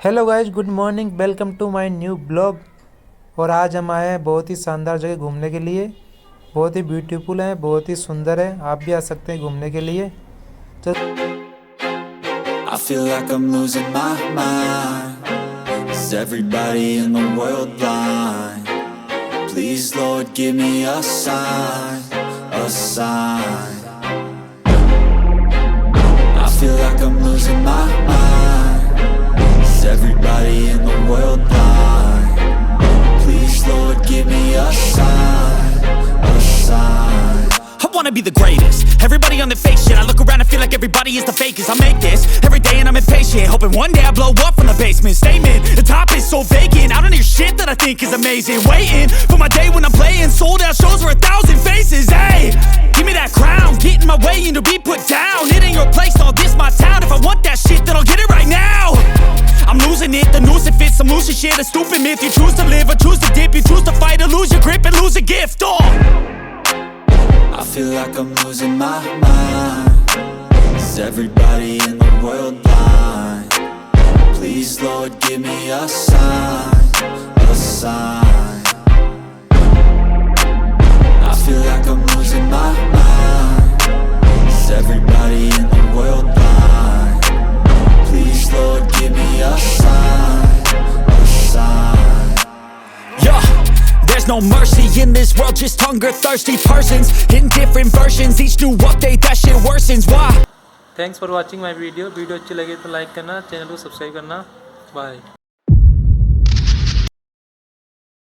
Hello guys, good morning, welcome to my new blog. और आज हम आए हैं बहुत ही शानदार जगह घूमने के लिए। बहुत ही ब्यूटीफुल है, बहुत ही सुंदर है। आप भी आ सकते हैं घूमने के लिए। तो I feel like I'm losing my mind. Is everybody in the world blind? Please Lord, give me a sign, a sign. I feel like I'm losing my mind. Is everybody in the world blind? Please Lord, give me a sign, a sign. I wanna be the greatest. Everybody on the fake shit. I look around and feel like everybody is the fakest. I make this every day and I'm impatient, hoping one day I blow up from the basement. Statement, the top is so vacant. I don't hear shit that I think is amazing. Waiting for my day when I'm playing sold out shows for 1,000 faces. Hey, give me that crown, get in my way and to be put down. It ain't your place, all this my town. If I want that shit, then I'll get it right now. I'm losing it, the noose it fits. I'm losing shit, a stupid myth. You choose to live or choose to dip. You choose to fight or lose your grip and lose a gift. I feel like I'm losing my mind. Is everybody in the world blind? Please Lord, give me a sign, a sign. I feel like I'm losing my mind. Is everybody in the world blind? Please Lord, give me a sign, a sign. Yeah, there's no mercy in this world, just hunger-thirsty persons in different versions. Each new update, that shit worsens. Why? Thanks for watching my video. Video अच्छी लगे तो like करना, channel को subscribe करना। Bye.